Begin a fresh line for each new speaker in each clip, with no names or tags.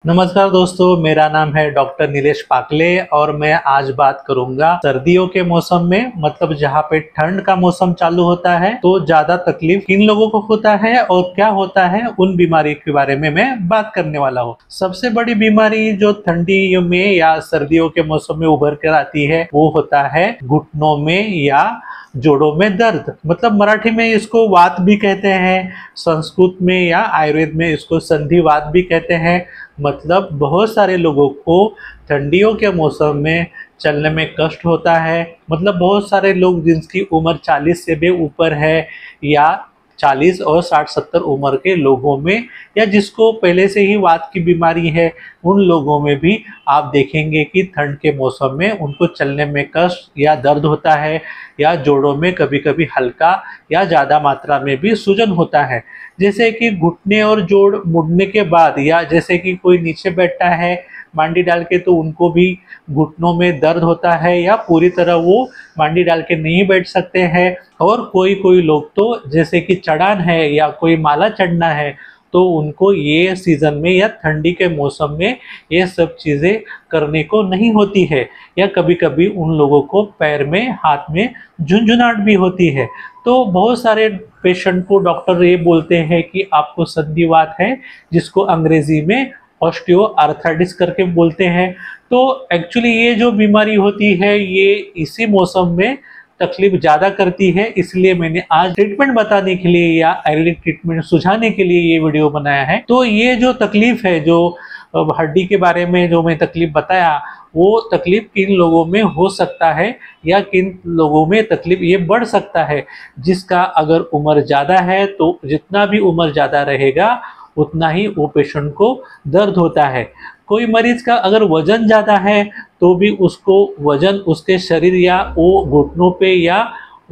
नमस्कार दोस्तों, मेरा नाम है डॉक्टर नीलेश पाकले और मैं आज बात करूंगा सर्दियों के मौसम में, मतलब जहाँ पे ठंड का मौसम चालू होता है तो ज्यादा तकलीफ किन लोगों को होता है और क्या होता है, उन बीमारी के बारे में मैं बात करने वाला हूँ। सबसे बड़ी बीमारी जो ठंडियों में या सर्दियों के मौसम में उभर कर आती है वो होता है घुटनों में या जोड़ों में दर्द। मतलब मराठी में इसको वात भी कहते हैं, संस्कृत में या आयुर्वेद में इसको संधिवात भी कहते हैं। मतलब बहुत सारे लोगों को ठंडियों के मौसम में चलने में कष्ट होता है। मतलब बहुत सारे लोग जिनकी उम्र 40 से भी ऊपर है या 40 और 60-70 उम्र के लोगों में, या जिसको पहले से ही वात की बीमारी है, उन लोगों में भी आप देखेंगे कि ठंड के मौसम में उनको चलने में कष्ट या दर्द होता है, या जोड़ों में कभी कभी हल्का या ज़्यादा मात्रा में भी सूजन होता है। जैसे कि घुटने और जोड़ मुड़ने के बाद, या जैसे कि कोई नीचे बैठा है मांडी डाल के तो उनको भी घुटनों में दर्द होता है, या पूरी तरह वो मांडी डाल के नहीं बैठ सकते हैं। और कोई कोई लोग तो जैसे कि चढ़ान है या कोई माला चढ़ना है तो उनको ये सीज़न में या ठंडी के मौसम में ये सब चीज़ें करने को नहीं होती है, या कभी कभी उन लोगों को पैर में हाथ में झुंझुनाहट भी होती है। तो बहुत सारे पेशेंट को डॉक्टर ये बोलते हैं कि आपको संधिवात है, जिसको अंग्रेजी में ऑस्टियो आर्थराइटिस करके बोलते हैं। तो एक्चुअली ये जो बीमारी होती है ये इसी मौसम में तकलीफ ज़्यादा करती है, इसलिए मैंने आज ट्रीटमेंट बताने के लिए या आयुर्वेदिक ट्रीटमेंट सुझाने के लिए ये वीडियो बनाया है। तो ये जो तकलीफ है, जो हड्डी के बारे में जो मैं तकलीफ बताया, वो तकलीफ किन लोगों में हो सकता है या किन लोगों में तकलीफ ये बढ़ सकता है। जिसका अगर उम्र ज़्यादा है तो जितना भी उम्र ज़्यादा रहेगा उतना ही वो पेशेंट को दर्द होता है। कोई मरीज का अगर वजन ज़्यादा है तो भी उसको वजन उसके शरीर या वो घुटनों पे या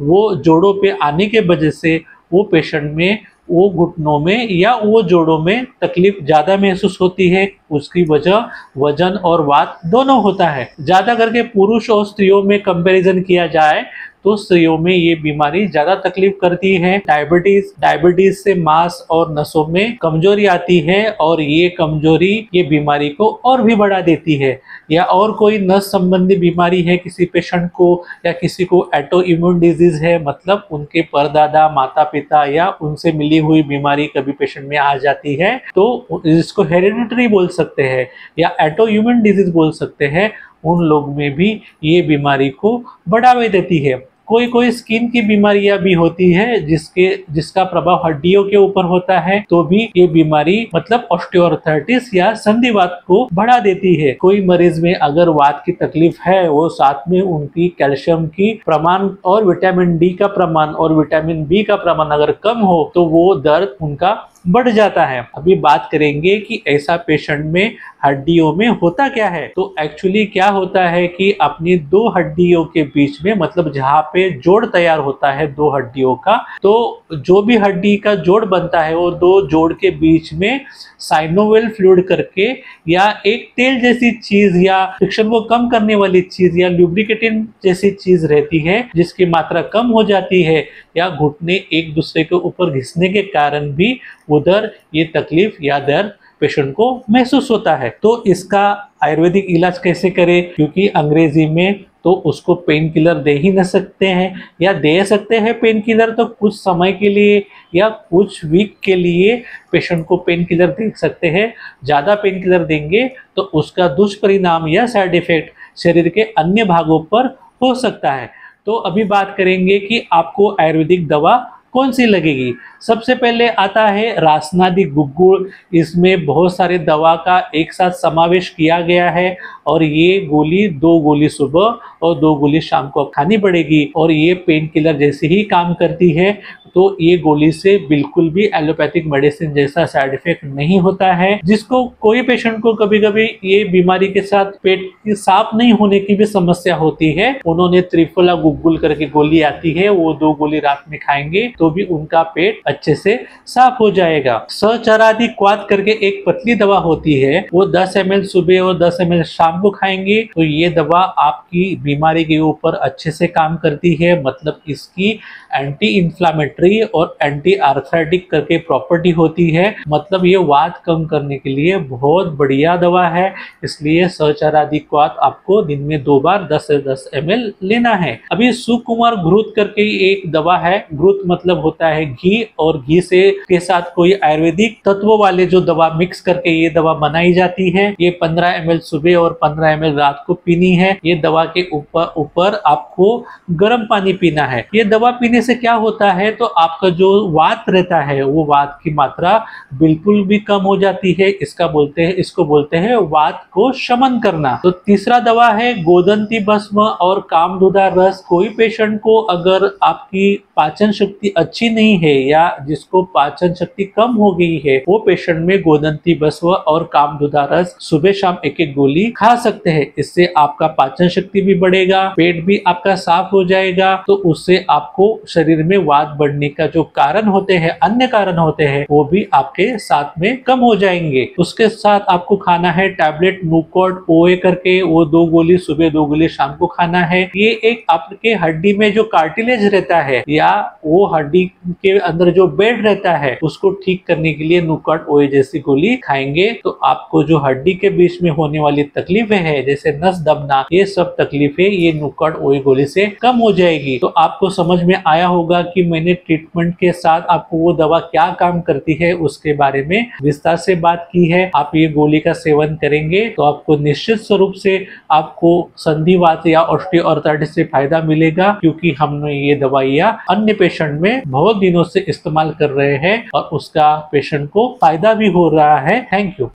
वो जोड़ों पे आने के वजह से वो पेशेंट में वो घुटनों में या वो जोड़ों में तकलीफ ज़्यादा महसूस होती है। उसकी वजह वजन और वात दोनों होता है। ज़्यादा करके पुरुष और स्त्रियों में कंपैरिजन किया जाए तो स्त्रियों में ये बीमारी ज़्यादा तकलीफ करती है। डायबिटीज से मांस और नसों में कमजोरी आती है और ये कमजोरी ये बीमारी को और भी बढ़ा देती है। या और कोई नस संबंधी बीमारी है किसी पेशेंट को, या किसी को ऑटो इम्यून डिजीज है, मतलब उनके परदादा माता पिता या उनसे मिली हुई बीमारी कभी पेशेंट में आ जाती है तो इसको हेरिडिटरी बोल सकते हैं या ऑटो इम्यून डिजीज बोल सकते हैं। उन लोग में भी ये बीमारी को बढ़ावा देती है। कोई कोई स्किन की बीमारियां भी होती है जिसका प्रभाव हड्डियों के ऊपर होता है, तो भी ये बीमारी मतलब ऑस्टियोआर्थराइटिस या संधिवात को बढ़ा देती है। कोई मरीज में अगर वात की तकलीफ है, वो साथ में उनकी कैल्शियम की प्रमाण और विटामिन डी का प्रमाण और विटामिन बी का प्रमाण अगर कम हो तो वो दर्द उनका बढ़ जाता है। अभी बात करेंगे कि ऐसा पेशेंट में हड्डियों में होता क्या है। तो एक्चुअली क्या होता है कि अपनी दो हड्डियों के बीच में, मतलब जहाँ पे जोड़ तैयार होता है दो हड्डियों का, तो जो भी हड्डी का जोड़ बनता है वो दो जोड़ के बीच में साइनोवियल फ्लूइड करके या एक तेल जैसी चीज या फ्रिक्शन को कम करने वाली चीज या ल्यूब्रिकेटिंग जैसी चीज रहती है, जिसकी मात्रा कम हो जाती है या घुटने एक दूसरे के ऊपर घिसने के कारण भी उधर ये तकलीफ या दर्द पेशेंट को महसूस होता है। तो इसका आयुर्वेदिक इलाज कैसे करें, क्योंकि अंग्रेजी में तो उसको पेन किलर दे ही न सकते हैं, या दे सकते हैं पेन किलर तो कुछ समय के लिए या कुछ वीक के लिए पेशेंट को पेन किलर दे सकते हैं। ज़्यादा पेन किलर देंगे तो उसका दुष्परिणाम या साइड इफेक्ट शरीर के अन्य भागों पर हो सकता है। तो अभी बात करेंगे कि आपको आयुर्वेदिक दवा कौन सी लगेगी। सबसे पहले आता है रासनादी गुग्गुल। इसमें बहुत सारे दवा का एक साथ समावेश किया गया है और ये गोली 2 गोली सुबह और 2 गोली शाम को खानी पड़ेगी और ये पेन किलर जैसे ही काम करती है। तो ये गोली से बिल्कुल भी एलोपैथिक मेडिसिन जैसा साइड इफेक्ट नहीं होता है। जिसको कोई पेशेंट को कभी कभी ये बीमारी के साथ पेट की साफ नहीं होने की भी समस्या होती है, उन्होंने त्रिफला गुग्गुल करके गोली आती है, वो 2 गोली रात में खाएंगे तो भी उनका पेट अच्छे से साफ हो जाएगा। सहचरादि क्वाथ करके एक पतली दवा होती है, वो 10 ml सुबह और 10 ml शाम को खाएंगे तो ये दवा आपकी बीमारी के ऊपर अच्छे से काम करती है। मतलब इसकी एंटी इंफ्लामेटरी और एंटी आर्थराइटिक करके प्रॉपर्टी होती है। मतलब ये वात कम करने के लिए बहुत बढ़िया दवा है। इसलिए सहचराधिक्वात आपको दिन में 2 बार 10 से 10 ml लेना है। अभी सुकुमार घृत करके एक दवा है। घृत मतलब होता है घी, और घी से के साथ कोई आयुर्वेदिक तत्वों वाले जो दवा मिक्स करके ये दवा बनाई जाती है। ये 15 ml सुबह और 15 ml रात को पीनी है। ये दवा के ऊपर आपको गर्म पानी पीना है। ये दवा पीने से क्या होता है, तो आपका जो वात रहता है वो वात की मात्रा बिल्कुल भी कम हो जाती है। इसको बोलते हैं वात को शमन करना। तो तीसरा दवा है गोदंती भस्म और कामधुदा रस। कोई पेशेंट को अगर आपकी पाचन शक्ति अच्छी नहीं है या जिसको पाचन शक्ति कम हो गई है, वो पेशेंट में गोदंती भस्म और कामधुदा रस सुबह शाम एक एक गोली खा सकते हैं। इससे आपका पाचन शक्ति भी बढ़ेगा, पेट भी आपका साफ हो जाएगा। तो उससे आपको शरीर में वात बढ़ने का जो कारण होते हैं, अन्य कारण होते हैं, वो भी आपके साथ में कम हो जाएंगे। उसके साथ आपको खाना है टैबलेट नुकॉड ओए करके, वो 2 गोली सुबह 2 गोली शाम को खाना है। ये एक आपके हड्डी में जो कार्टिलेज रहता है या वो हड्डी के अंदर जो बेड रहता है उसको ठीक करने के लिए नुकॉड ओए जैसी गोली खाएंगे तो आपको जो हड्डी के बीच में होने वाली तकलीफें हैं, जैसे नस दबना, ये सब तकलीफें ये नुकॉड ओए गोली से कम हो जाएगी। तो आपको समझ में आया होगा कि मैंने ट्रीटमेंट के साथ आपको वो दवा क्या काम करती है उसके बारे में विस्तार से बात की है। आप ये गोली का सेवन करेंगे तो आपको निश्चित स्वरूप से आपको संधिवात या ऑस्टियोआर्थराइटिस से फायदा मिलेगा, क्योंकि हमने ये दवाइयाँ अन्य पेशेंट में बहुत दिनों से इस्तेमाल कर रहे हैं और उसका पेशेंट को फायदा भी हो रहा है। Thank you.